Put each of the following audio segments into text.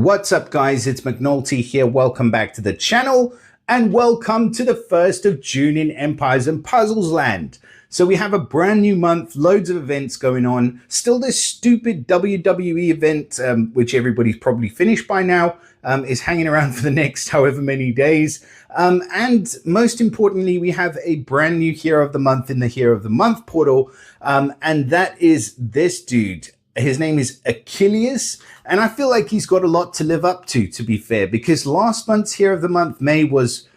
What's up, guys? It's McNulty here. Welcome back to the channel and welcome to the 1st of June in Empires and Puzzles land. So we have a brand new month, loads of events going on. Still this stupid WWE event, which everybody's probably finished by now, is hanging around for the next however many days. And most importantly, we have a brand new Hero of the Month in the Hero of the Month portal. And that is this dude. His name is Achillius, and I feel like he's got a lot to live up to be fair, because last month's Hero of the Month, May, was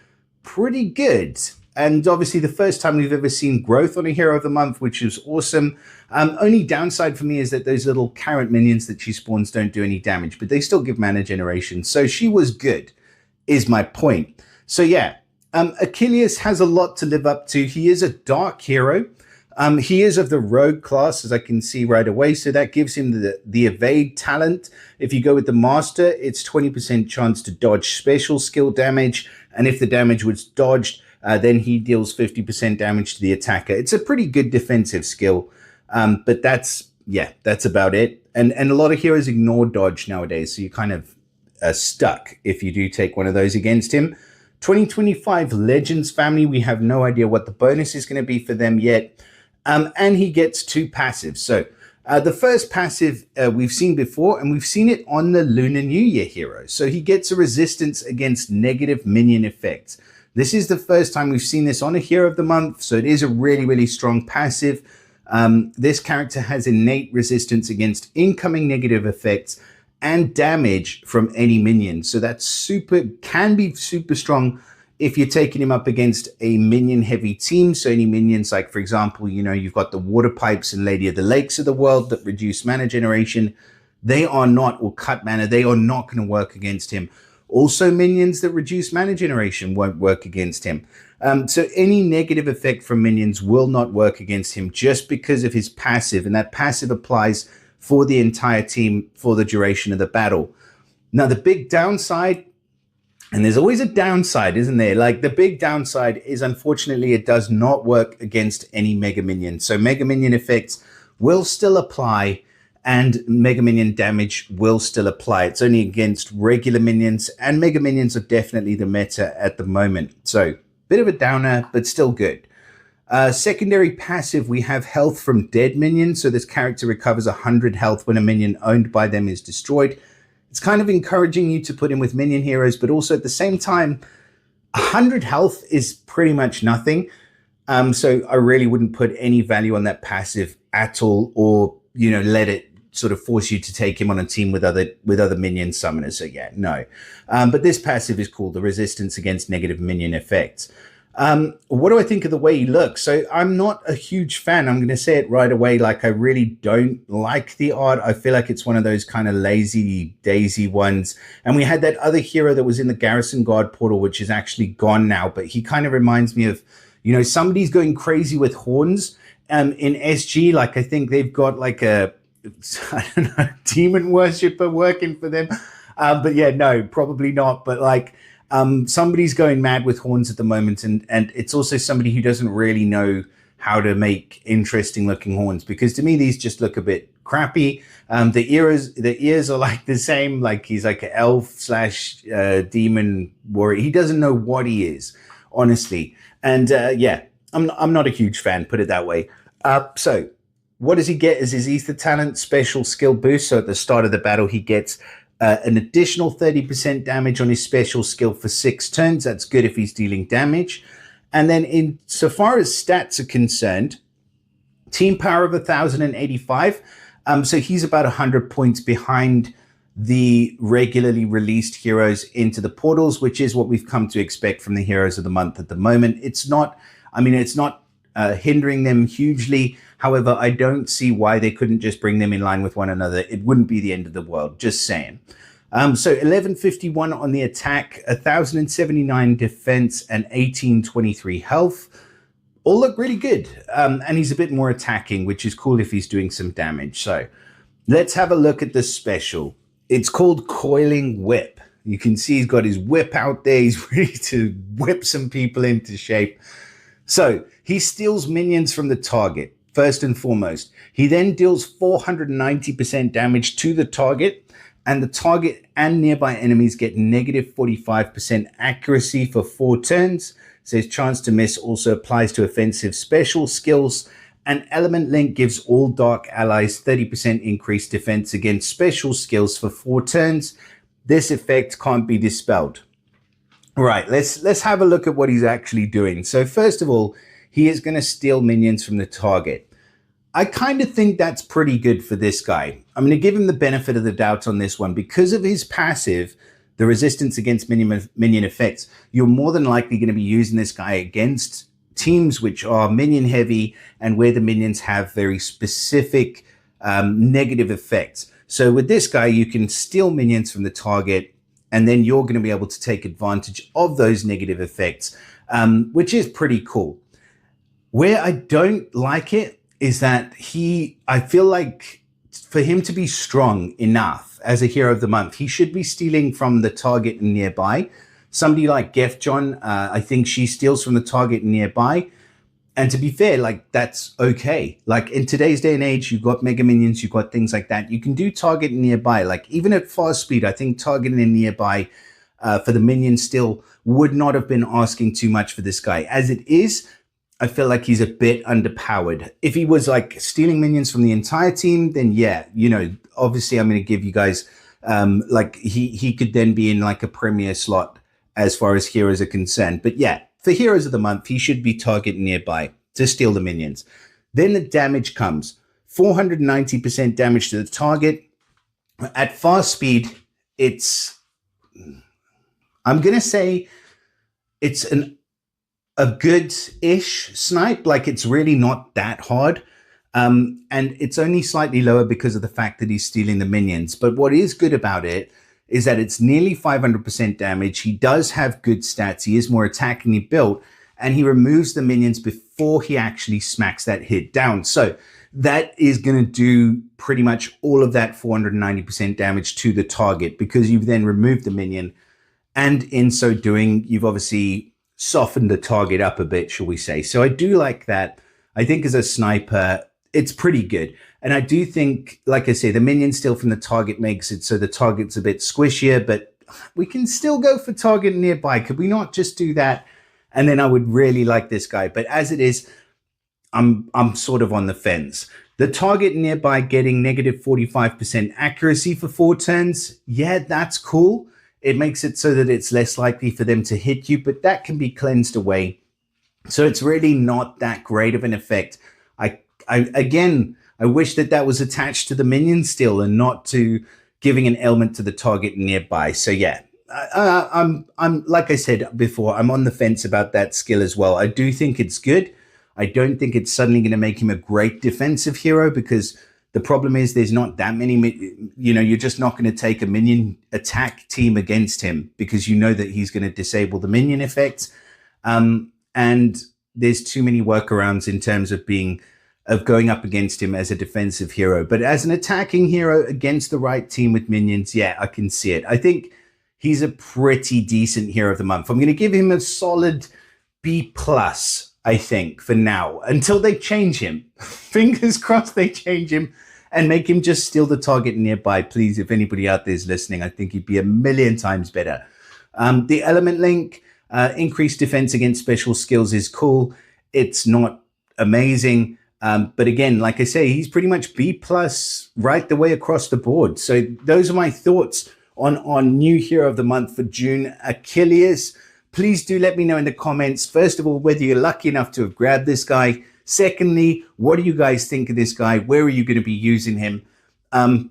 pretty good. And obviously the first time we've ever seen growth on a Hero of the Month, which is awesome. Only downside for me is that those little carrot minions that she spawns don't do any damage, but they still give mana generation. So she was good, is my point. So yeah, Achillius has a lot to live up to. He is a dark hero. He is of the rogue class, as I can see right away, so that gives him the evade talent. If you go with the master, it's 20% chance to dodge special skill damage, and if the damage was dodged, then he deals 50% damage to the attacker. It's a pretty good defensive skill, but that's about it. And a lot of heroes ignore dodge nowadays, so you're kind of stuck if you do take one of those against him. 2025 Legends family, we have no idea what the bonus is going to be for them yet. And he gets 2 passives. So the first passive we've seen before, and we've seen it on the Lunar New Year hero. So he gets a resistance against negative minion effects. This is the first time we've seen this on a Hero of the Month, so it is a really, really strong passive. This character has innate resistance against incoming negative effects and damage from any minion. So that's can be super strong if you're taking him up against a minion heavy team. So any minions, like for example, you've got the water pipes and Lady of the Lakes of the world that reduce mana generation. They are not, or cut mana, they are not going to work against him. Also minions that reduce mana generation won't work against him. So any negative effect from minions will not work against him just because of his passive, and that passive applies for the entire team for the duration of the battle. Now the big downside, and there's always a downside, isn't there? Like the big downside is, unfortunately, it does not work against any Mega Minion. So Mega Minion effects will still apply and Mega Minion damage will still apply. It's only against regular minions, and Mega Minions are definitely the meta at the moment. So bit of a downer, but still good. Secondary passive, we have health from dead minions. So this character recovers 100 health when a minion owned by them is destroyed. It's kind of encouraging you to put him with minion heroes, but also at the same time, 100 health is pretty much nothing. So I really wouldn't put any value on that passive at all, or, let it sort of force you to take him on a team with other minion summoners. So yeah, no. But this passive is called the resistance against negative minion effects. What do I think of the way he looks? So I'm not a huge fan. I'm going to say it right away. Like, I really don't like the art. I feel like it's one of those kind of lazy daisy ones. And we had that other hero that was in the Garrison Guard portal, which is actually gone now, but he kind of reminds me of, somebody's going crazy with horns. In SG, like, I think they've got like I don't know, demon worshipper working for them. But yeah, no, probably not. But like, somebody's going mad with horns at the moment, and it's also somebody who doesn't really know how to make interesting looking horns, because to me these just look a bit crappy. The ears are like the same, like he's like an elf slash demon warrior. He doesn't know what he is, honestly. And yeah, I'm not a huge fan, put it that way. So what does he get as his ether talent? Special skill boost. So at the start of the battle he gets an additional 30% damage on his special skill for 6 turns. That's good if he's dealing damage. And then in so far as stats are concerned, team power of 1,085. So he's about 100 points behind the regularly released heroes into the portals, which is what we've come to expect from the Heroes of the Month at the moment. It's not hindering them hugely. However, I don't see why they couldn't just bring them in line with one another. It wouldn't be the end of the world, just saying. So 1151 on the attack, 1,079 defense, and 1823 health. All look really good. And he's a bit more attacking, which is cool if he's doing some damage. So let's have a look at the special. It's called Coiling Whip. You can see he's got his whip out there. He's ready to whip some people into shape. So he steals minions from the target, first and foremost. He then deals 490% damage to the target, and the target and nearby enemies get negative 45% accuracy for 4 turns. Says chance to miss also applies to offensive special skills. And element link gives all dark allies 30% increased defense against special skills for 4 turns. This effect can't be dispelled. All right, let's have a look at what he's actually doing. So first of all, he is going to steal minions from the target. I kind of think that's pretty good for this guy. I'm going to give him the benefit of the doubt on this one. Because of his passive, the resistance against minion effects, you're more than likely going to be using this guy against teams which are minion heavy and where the minions have very specific negative effects. So with this guy, you can steal minions from the target, and then you're going to be able to take advantage of those negative effects, which is pretty cool. Where I don't like it is that I feel like for him to be strong enough as a hero of the month, he should be stealing from the target and nearby. Somebody like Gef John, I think she steals from the target and nearby. And to be fair, like, that's okay. Like, in today's day and age, you've got mega minions, you've got things like that. You can do target and nearby. Like, even at fast speed, I think targeting and nearby for the minions still would not have been asking too much for this guy. As it is, I feel like he's a bit underpowered. If he was like stealing minions from the entire team, then yeah, you know, obviously I'm going to give you guys like he could then be in like a premier slot as far as heroes are concerned. But yeah, for heroes of the month, he should be target nearby to steal the minions. Then the damage comes. 490% damage to the target. At fast speed, I'm going to say it's a good-ish snipe. Like, it's really not that hard. And it's only slightly lower because of the fact that he's stealing the minions. But what is good about it is that it's nearly 500% damage. He does have good stats. He is more attackingly built, and he removes the minions before he actually smacks that hit down. So that is going to do pretty much all of that 490% damage to the target, because you've then removed the minion. And in so doing, you've obviously softened the target up a bit, shall we say. So I do like that. I think as a sniper, it's pretty good. And I do think, like I say, the minion steal from the target makes it so the target's a bit squishier, but we can still go for target nearby. Could we not just do that? And then I would really like this guy. But as it is, I'm sort of on the fence. The target nearby getting negative 45% accuracy for 4 turns. Yeah, that's cool. It makes it so that it's less likely for them to hit you, but that can be cleansed away. So it's really not that great of an effect. Again, I wish that was attached to the minion still and not to giving an element to the target nearby. So yeah, I'm like I said before, I'm on the fence about that skill as well. I do think it's good. I don't think it's suddenly going to make him a great defensive hero, because the problem is there's not that many, you know, you're just not going to take a minion attack team against him, because you know that he's going to disable the minion effects. And there's too many workarounds in terms of going up against him as a defensive hero. But as an attacking hero against the right team with minions, yeah, I can see it. I think he's a pretty decent hero of the month. I'm going to give him a solid B+, I think, for now, until they change him. Fingers crossed they change him and make him just steal the target nearby. Please, if anybody out there is listening, I think he'd be a million times better. The element link, increased defense against special skills is cool. It's not amazing. But again, like I say, he's pretty much B+ right the way across the board. So those are my thoughts on new hero of the month for June, Achilles. Please do let me know in the comments, first of all, whether you're lucky enough to have grabbed this guy. Secondly, what do you guys think of this guy? Where are you going to be using him? And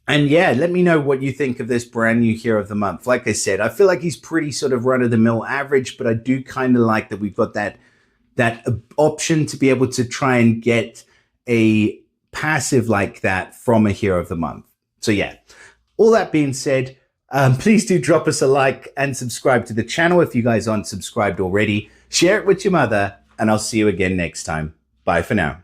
yeah, let me know what you think of this brand new hero of the month. Like I said, I feel like he's pretty sort of run-of-the-mill average, but I do kind of like that we've got that option to be able to try and get a passive like that from a hero of the month. So yeah, all that being said, please do drop us a like and subscribe to the channel if you guys aren't subscribed already. Share it with your mother, and I'll see you again next time. Bye for now.